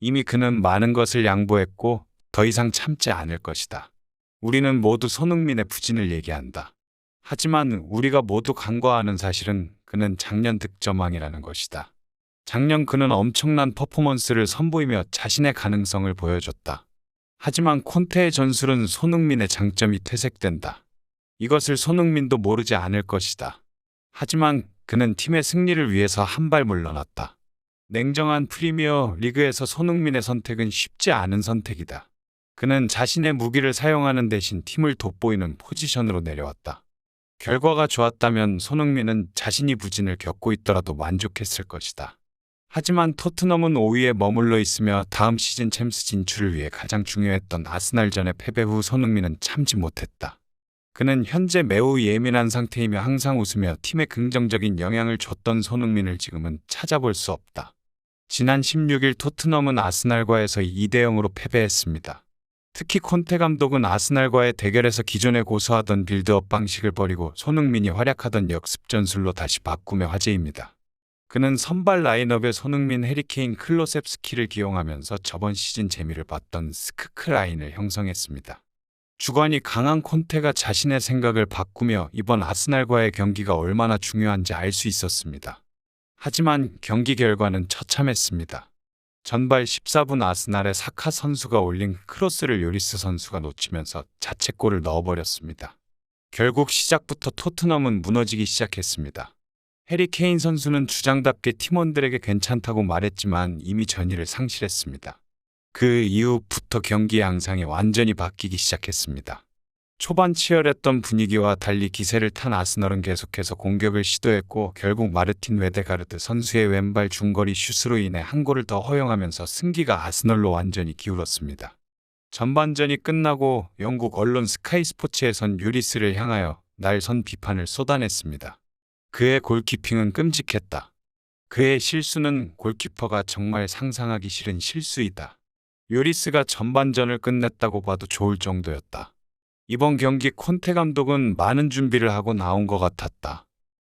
이미 그는 많은 것을 양보했고 더 이상 참지 않을 것이다. 우리는 모두 손흥민의 부진을 얘기한다. 하지만 우리가 모두 간과하는 사실은 그는 작년 득점왕이라는 것이다. 작년 그는 엄청난 퍼포먼스를 선보이며 자신의 가능성을 보여줬다. 하지만 콘테의 전술은 손흥민의 장점이 퇴색된다. 이것을 손흥민도 모르지 않을 것이다. 하지만 그는 팀의 승리를 위해서 한 발 물러났다. 냉정한 프리미어 리그에서 손흥민의 선택은 쉽지 않은 선택이다. 그는 자신의 무기를 사용하는 대신 팀을 돋보이는 포지션으로 내려왔다. 결과가 좋았다면 손흥민은 자신이 부진을 겪고 있더라도 만족했을 것이다. 하지만 토트넘은 5위에 머물러 있으며 다음 시즌 챔스 진출을 위해 가장 중요했던 아스날전의 패배 후 손흥민은 참지 못했다. 그는 현재 매우 예민한 상태이며 항상 웃으며 팀에 긍정적인 영향을 줬던 손흥민을 지금은 찾아볼 수 없다. 지난 16일 토트넘은 아스날과에서 2대0으로 패배했습니다. 특히 콘테 감독은 아스날과의 대결에서 기존에 고수하던 빌드업 방식을 버리고 손흥민이 활약하던 역습 전술로 다시 바꾸며 화제입니다. 그는 선발 라인업에 손흥민, 해리케인, 클로셉스키를 기용하면서 저번 시즌 재미를 봤던 스크크 라인을 형성했습니다. 주관이 강한 콘테가 자신의 생각을 바꾸며 이번 아스날과의 경기가 얼마나 중요한지 알 수 있었습니다. 하지만 경기 결과는 처참했습니다. 전발 14분 아스날의 사카 선수가 올린 크로스를 요리스 선수가 놓치면서 자책골을 넣어버렸습니다. 결국 시작부터 토트넘은 무너지기 시작했습니다. 해리 케인 선수는 주장답게 팀원들에게 괜찮다고 말했지만 이미 전의를 상실했습니다. 그 이후부터 경기의 양상이 완전히 바뀌기 시작했습니다. 초반 치열했던 분위기와 달리 기세를 탄 아스널은 계속해서 공격을 시도했고 결국 마르틴 웨데가르드 선수의 왼발 중거리 슛으로 인해 한 골을 더 허용하면서 승기가 아스널로 완전히 기울었습니다. 전반전이 끝나고 영국 언론 스카이 스포츠에선 유리스를 향하여 날선 비판을 쏟아냈습니다. 그의 골키핑은 끔찍했다. 그의 실수는 골키퍼가 정말 상상하기 싫은 실수이다. 요리스가 전반전을 끝냈다고 봐도 좋을 정도였다. 이번 경기 콘테 감독은 많은 준비를 하고 나온 것 같았다.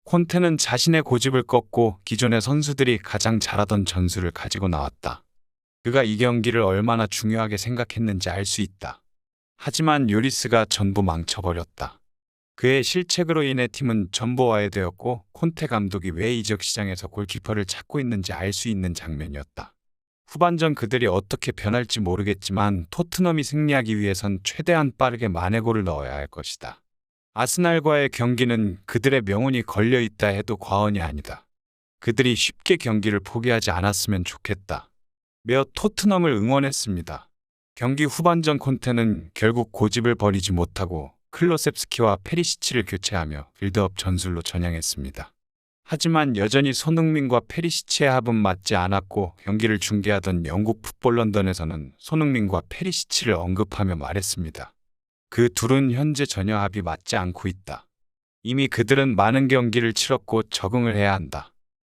콘테는 자신의 고집을 꺾고 기존의 선수들이 가장 잘하던 전술을 가지고 나왔다. 그가 이 경기를 얼마나 중요하게 생각했는지 알 수 있다. 하지만 요리스가 전부 망쳐버렸다. 그의 실책으로 인해 팀은 전보와해되었고 콘테 감독이 왜 이적 시장에서 골키퍼를 찾고 있는지 알 수 있는 장면이었다. 후반전 그들이 어떻게 변할지 모르겠지만 토트넘이 승리하기 위해선 최대한 빠르게 만회골을 넣어야 할 것이다. 아스날과의 경기는 그들의 명운이 걸려있다 해도 과언이 아니다. 그들이 쉽게 경기를 포기하지 않았으면 좋겠다. 며 토트넘을 응원했습니다. 경기 후반전 콘테는 결국 고집을 버리지 못하고 클로셉스키와 페리시치를 교체하며 빌드업 전술로 전향했습니다. 하지만 여전히 손흥민과 페리시치의 합은 맞지 않았고 경기를 중계하던 영국 풋볼 런던에서는 손흥민과 페리시치를 언급하며 말했습니다. 그 둘은 현재 전혀 합이 맞지 않고 있다. 이미 그들은 많은 경기를 치렀고 적응을 해야 한다.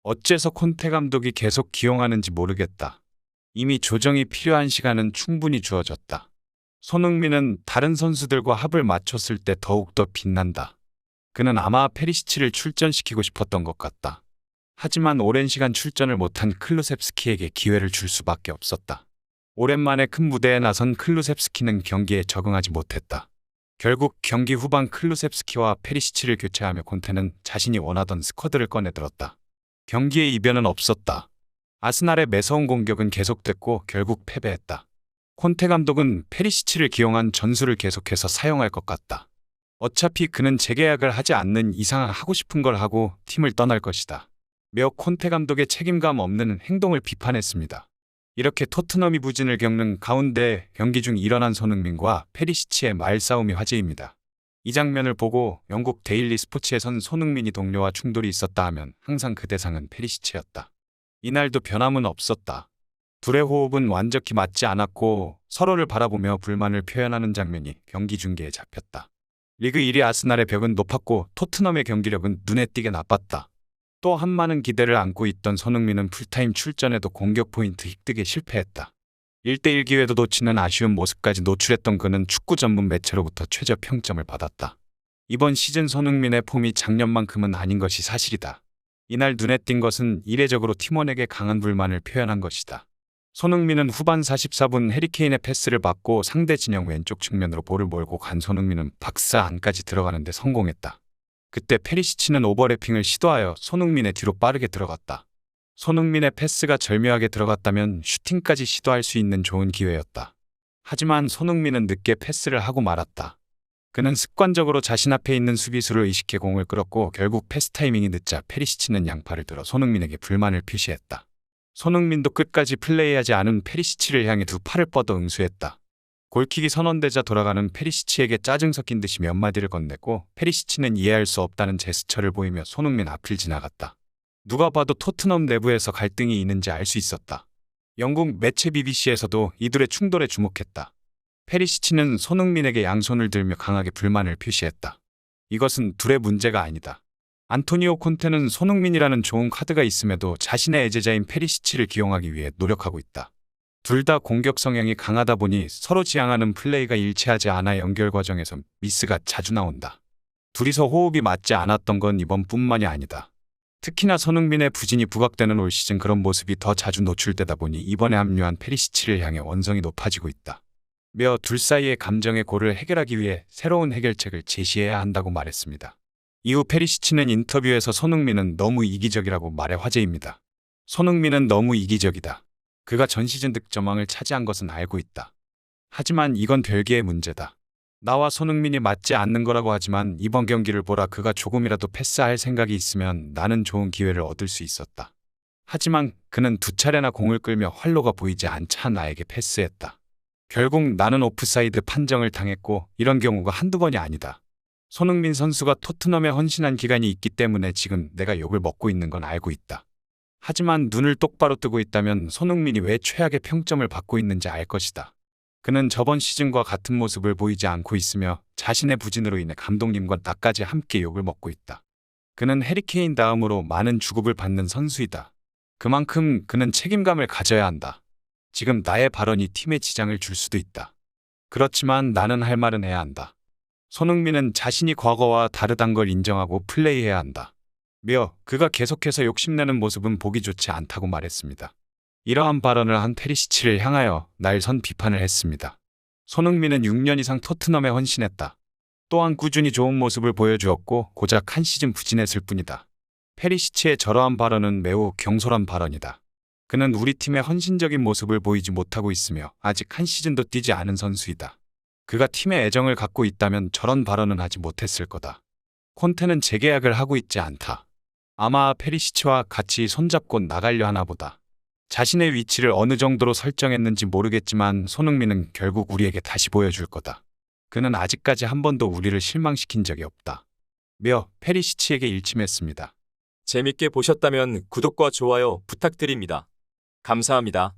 어째서 콘테 감독이 계속 기용하는지 모르겠다. 이미 조정이 필요한 시간은 충분히 주어졌다. 손흥민은 다른 선수들과 합을 맞췄을 때 더욱더 빛난다. 그는 아마 페리시치를 출전시키고 싶었던 것 같다. 하지만 오랜 시간 출전을 못한 클루셉스키에게 기회를 줄 수밖에 없었다. 오랜만에 큰 무대에 나선 클루셉스키는 경기에 적응하지 못했다. 결국 경기 후반 클루셉스키와 페리시치를 교체하며 콘테는 자신이 원하던 스쿼드를 꺼내들었다. 경기에 이변은 없었다. 아스날의 매서운 공격은 계속됐고 결국 패배했다. 콘테 감독은 페리시치를 기용한 전술을 계속해서 사용할 것 같다. 어차피 그는 재계약을 하지 않는 이상 하고 싶은 걸 하고 팀을 떠날 것이다. 며 콘테 감독의 책임감 없는 행동을 비판했습니다. 이렇게 토트넘이 부진을 겪는 가운데 경기 중 일어난 손흥민과 페리시치의 말싸움이 화제입니다. 이 장면을 보고 영국 데일리 스포츠에선 손흥민이 동료와 충돌이 있었다 하면 항상 그 대상은 페리시치였다. 이날도 변함은 없었다. 둘의 호흡은 완전히 맞지 않았고 서로를 바라보며 불만을 표현하는 장면이 경기 중계에 잡혔다. 리그 1위 아스날의 벽은 높았고 토트넘의 경기력은 눈에 띄게 나빴다. 또한 많은 기대를 안고 있던 손흥민은 풀타임 출전에도 공격 포인트 획득에 실패했다. 1대1 기회도 놓치는 아쉬운 모습까지 노출했던 그는 축구 전문 매체로부터 최저 평점을 받았다. 이번 시즌 손흥민의 폼이 작년만큼은 아닌 것이 사실이다. 이날 눈에 띈 것은 이례적으로 팀원에게 강한 불만을 표현한 것이다. 손흥민은 후반 44분 해리케인의 패스를 받고 상대 진영 왼쪽 측면으로 볼을 몰고 간 손흥민은 박스 안까지 들어가는데 성공했다. 그때 페리시치는 오버래핑을 시도하여 손흥민의 뒤로 빠르게 들어갔다. 손흥민의 패스가 절묘하게 들어갔다면 슈팅까지 시도할 수 있는 좋은 기회였다. 하지만 손흥민은 늦게 패스를 하고 말았다. 그는 습관적으로 자신 앞에 있는 수비수를 의식해 공을 끌었고 결국 패스 타이밍이 늦자 페리시치는 양팔을 들어 손흥민에게 불만을 표시했다. 손흥민도 끝까지 플레이하지 않은 페리시치를 향해 두 팔을 뻗어 응수했다. 골킥이 선언되자 돌아가는 페리시치에게 짜증 섞인 듯이 몇 마디를 건넸고 페리시치는 이해할 수 없다는 제스처를 보이며 손흥민 앞을 지나갔다. 누가 봐도 토트넘 내부에서 갈등이 있는지 알 수 있었다. 영국 매체 BBC에서도 이들의 충돌에 주목했다. 페리시치는 손흥민에게 양손을 들며 강하게 불만을 표시했다. 이것은 둘의 문제가 아니다. 안토니오 콘테는 손흥민이라는 좋은 카드가 있음에도 자신의 애제자인 페리시치를 기용하기 위해 노력하고 있다. 둘 다 공격 성향이 강하다 보니 서로 지향하는 플레이가 일치하지 않아 연결 과정에서 미스가 자주 나온다. 둘이서 호흡이 맞지 않았던 건 이번뿐만이 아니다. 특히나 손흥민의 부진이 부각되는 올 시즌 그런 모습이 더 자주 노출되다 보니 이번에 합류한 페리시치를 향해 원성이 높아지고 있다. 며 둘 사이의 감정의 골을 해결하기 위해 새로운 해결책을 제시해야 한다고 말했습니다. 이후 페리시치는 인터뷰에서 손흥민은 너무 이기적이라고 말해 화제입니다. 손흥민은 너무 이기적이다. 그가 전 시즌 득점왕을 차지한 것은 알고 있다. 하지만 이건 별개의 문제다. 나와 손흥민이 맞지 않는 거라고 하지만 이번 경기를 보라 그가 조금이라도 패스할 생각이 있으면 나는 좋은 기회를 얻을 수 있었다. 하지만 그는 두 차례나 공을 끌며 활로가 보이지 않자 나에게 패스했다. 결국 나는 오프사이드 판정을 당했고 이런 경우가 한두 번이 아니다. 손흥민 선수가 토트넘에 헌신한 기간이 있기 때문에 지금 내가 욕을 먹고 있는 건 알고 있다. 하지만 눈을 똑바로 뜨고 있다면 손흥민이 왜 최악의 평점을 받고 있는지 알 것이다. 그는 저번 시즌과 같은 모습을 보이지 않고 있으며 자신의 부진으로 인해 감독님과 나까지 함께 욕을 먹고 있다. 그는 해리케인 다음으로 많은 주급을 받는 선수이다. 그만큼 그는 책임감을 가져야 한다. 지금 나의 발언이 팀에 지장을 줄 수도 있다. 그렇지만 나는 할 말은 해야 한다. 손흥민은 자신이 과거와 다르단 걸 인정하고 플레이해야 한다. 며 그가 계속해서 욕심내는 모습은 보기 좋지 않다고 말했습니다. 이러한 발언을 한 페리시치를 향하여 날선 비판을 했습니다. 손흥민은 6년 이상 토트넘에 헌신했다. 또한 꾸준히 좋은 모습을 보여주었고 고작 한 시즌 부진했을 뿐이다. 페리시치의 저러한 발언은 매우 경솔한 발언이다. 그는 우리 팀의 헌신적인 모습을 보이지 못하고 있으며 아직 한 시즌도 뛰지 않은 선수이다. 그가 팀에 애정을 갖고 있다면 저런 발언은 하지 못했을 거다. 콘테는 재계약을 하고 있지 않다. 아마 페리시치와 같이 손잡고 나가려 하나 보다. 자신의 위치를 어느 정도로 설정했는지 모르겠지만 손흥민은 결국 우리에게 다시 보여줄 거다. 그는 아직까지 한 번도 우리를 실망시킨 적이 없다. 며 페리시치에게 일침했습니다. 재밌게 보셨다면 구독과 좋아요 부탁드립니다. 감사합니다.